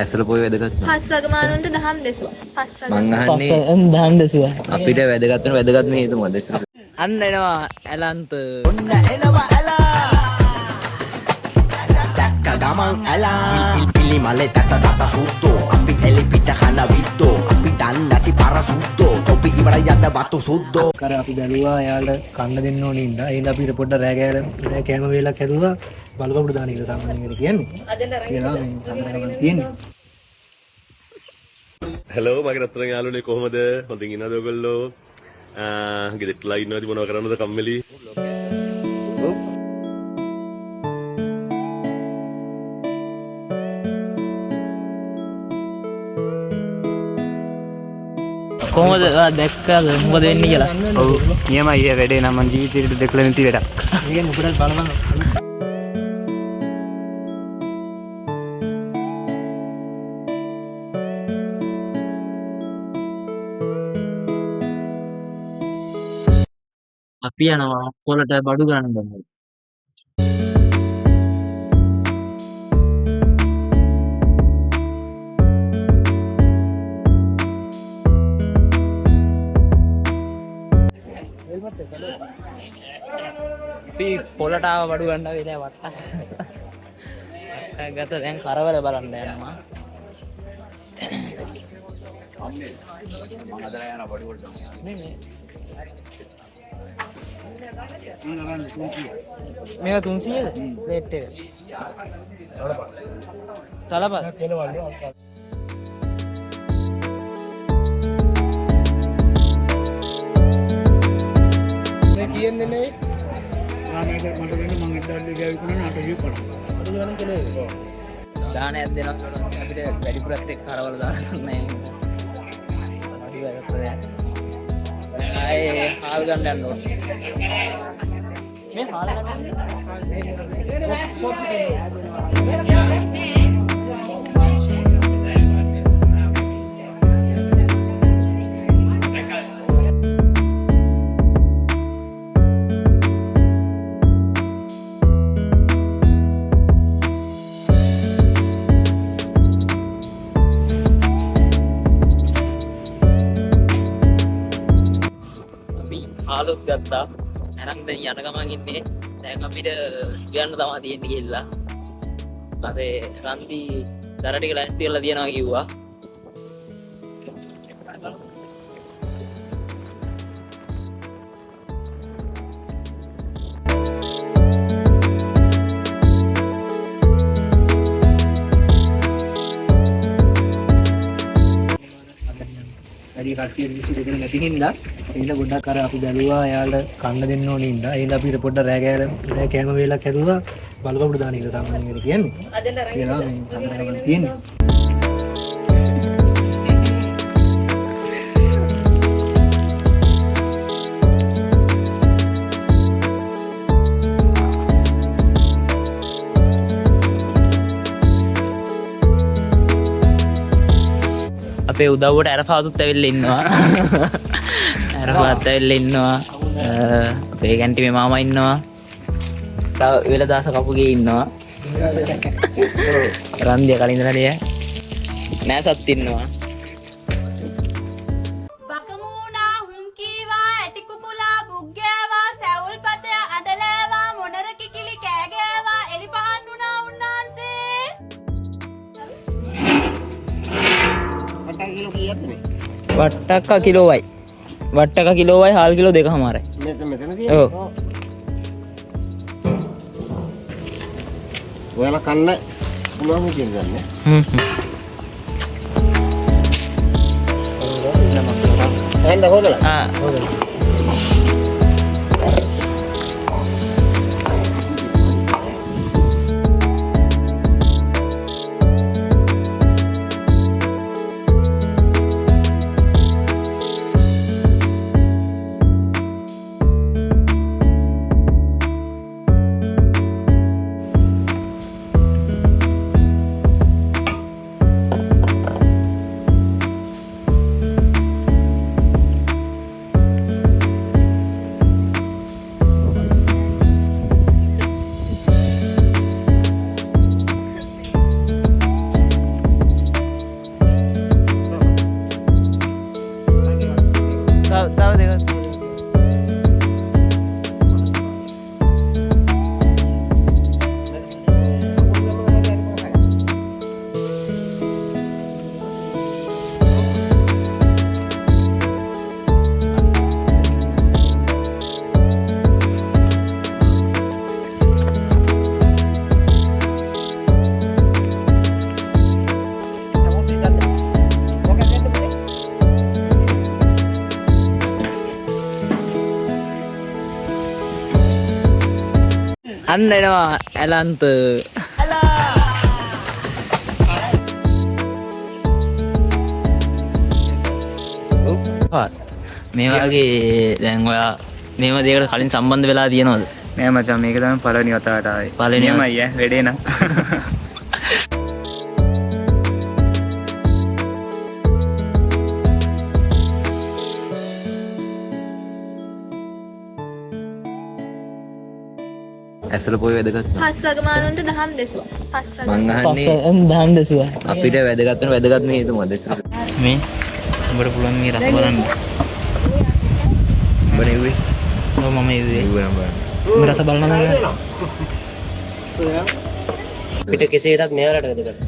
ඇසල පොය වැදගත්. පස්වගමානුන්ට දහම් දෙසුවා. පස්වග. මං අහන්නේ දහම් දෙසුවා. අපිට වැදගත් වෙන වැදගත්ම හේතු මොකද? අන්න එනවා ඇලන්ත. ඔන්න එනවා ඇලා. දැක්ක ගමන් ඇලා. පිලි මලේ තට තට සුත්තෝ. අපි එලි පිට කන විත්තෝ. අපි දන්නේ නැති පරසුත්තෝ. තොපි ඉවර යද්ද වතු සුද්දෝ. කර අපි බැලුවා එයාලට කන්න දෙන්න ඕනේ ඉඳ. ඒත් අපිට පොඩ්ඩක් රෑ කෑම වේලක් හැදුවා. බලකපුට දාන එක සාමාන්‍යයෙන් කියන්නේ. තියෙන්නේ. හලෝ මගේ රත්තරන් යාළුවනේ කොහමද? හොඳින් ඉන්නවද ඔයගොල්ලෝ? ගෙදරටලා ඉන්නවද මොනව කරන්නද කම්මැලි? කොහොමද දැක්කද මොකද වෙන්නේ කියලා? ඔව් නියමයි ඒ වැඩේ නම් මං ජීවිතේට දෙකලා නැති වැඩක්. ඒක නුඹට බලපන්. අපි යනවා පොලට බඩු ගන්න ගමු. අපි පොලට ආව බඩු ගන්න වෙලාව වට්ට. ගත දැන් කරවල බලන්න යනවා. මම අදලා යන බඩු වලට. නේ මේක 300ද? ප්ලේට් එක. තලපත්. මේ කියන්නේ නේ. මේක මට දෙන්න මං ඉස්සල්ලි ගියා විකුණන අටවිය පණ. දානයක් දෙනවා අපිට වැඩිපුරත් එක්ක කරවල දාන්න නැහැ. අඩි වැඩක් නැහැ. ආයේ හාල් ගන්න යන්න ඕනේ. මේ හාල් ගන්න හාලුත් ගත්තා. අරන් දැන් යන ගමන් ඉන්නේ. දැන් අපිට ගියන්න තමයි තියෙන්නේ කියලා. අපේ රන්දි දර ටික ලෑස්ති කරලා තියනවා කිව්වා. වැඩි කට්ටිය මිනිස්සු දෙකෙන නැති හින්දා එන්න ගොඩක් අර අපි බැලුවා එයාලට කන්න දෙන්න ඕනේ ඉඳ. ඒත් අපිට පොඩ්ඩක් රෑ කෑම වේලක් හැදුවා. බලකපුට දාන එක සාමාන්‍යයෙන් කියන්නේ. තියෙන්නේ. අපේ උදව්වට ඇරපාතුත් ඇවිල්ලා ඉන්නවා. ඇරපාත් ඇවිල්ලා ඉන්නවා. අපේ කැන්ටිමේ මාමා ඉන්නවා. තව වෙලදාස කපුගේ ඉන්නවා. රන්දිය කලින් ඉඳලා නේ. නෑසත් ඉන්නවා. බකමූණා හුම්කීවා ඇටි කුකුලා බුග්ගෑවා සැවුල්පතය අඬලෑවා මොනර කිකිලි කෑගෑවා එලි පහන් වුණා උන්නාන්සේ. වට්ටක්ක කිලෝවයි. වට්ටක කිලෝවයි හාල් කිලෝ දෙකමාරයි. මෙතන තියෙන්නේ. ඔව්. ඔයාලා කන්න පුළුවන් කියලා ගන්න. එන්න හොදලා. ආ හොදලා. අන්න එනවා ඇලන්ත. මේ වගේ දැන් ඔයා මේව දෙයකට කලින් සම්බන්ධ වෙලා තියෙනවද? නෑ මචං මේක තමයි පළවෙනි වතාවට ආවේ. පළවෙනි නියමයි ඈ වැඩේ නම්. ඇසල පොයි වැදගත්. පස් වගමානුන්ට දහම් දෙසුවා. පස් වග. මං අහන්නේ දහම් දෙසුවා. අපිට වැදගත් වෙන වැදගත්ම හේතුව මොකද? මේ උඹට පුළුවන් මේ රස බලන්න. උඹ නෙව්වේ. ඔව් මම ඉන්නේ. නෙව්වේ නම්බර. උඹ රස බලන්න නේද? අපිට කෙසේ වෙතත් මෙයාලට වැදගත්.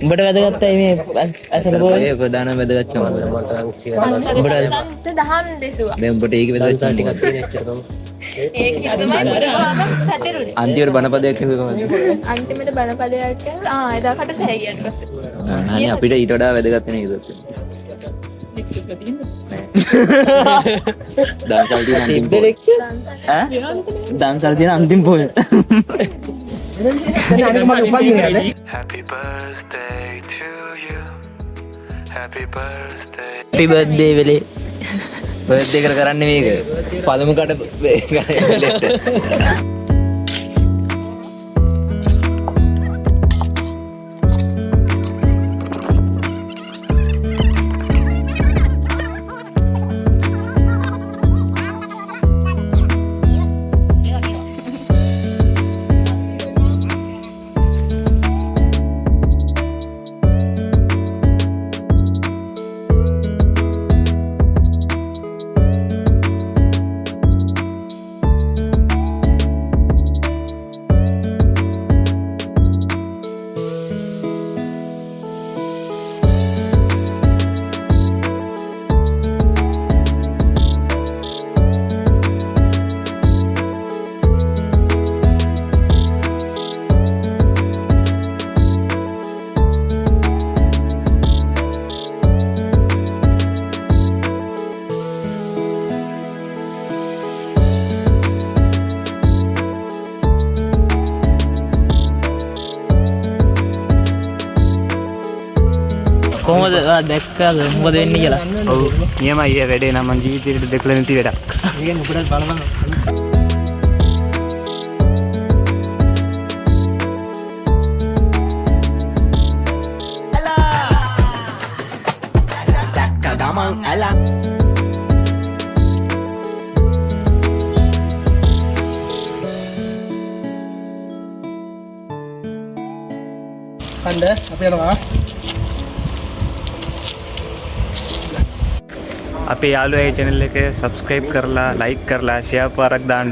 උඹට වැදගත්යි මේ ඇසල පොයි. ඒ ප්‍රධාන වැදගත්කම උඹට දහම් දෙසුවා. දැන් උඹට ඒක වැදගත් ටිකක් තියෙන එච්චර තමයි. ඒක තමයි බුදුහාම පැතිරුනේ. අන්තිමට බණපදයක් කිව්ව කොහමද? අන්තිමට බණපදයක් කියලා එදාකට සෑයියට පස්සේ. අනේ අපිට ඊට වඩා වැදගත් වෙන හේතුවක් දාන්සල් තියෙන අන්තිම පොය. දන්සල් තියෙන අන්තිම පොය. Happy birthday to you. Happy birthday. Happy birthday වෙලේ. බර්ත්ඩේ කර කරන්නේ මේක. පළමු කට වෙලෙට. කොහොමද දැක්කද මොකද වෙන්නේ කියලා? ඔව් නියමයි ඈ වැඩේ නම් මං ජීවිතේට දෙකලා නැති වැඩක්. මේකෙන් උඹට බලපන්. දැක්ක ගමන් ඇලා කණ්ඩ අපි යනවා. අපේ යාළුවගේ channel එක subscribe කරලා like කරලා share පාරක් දාන්න.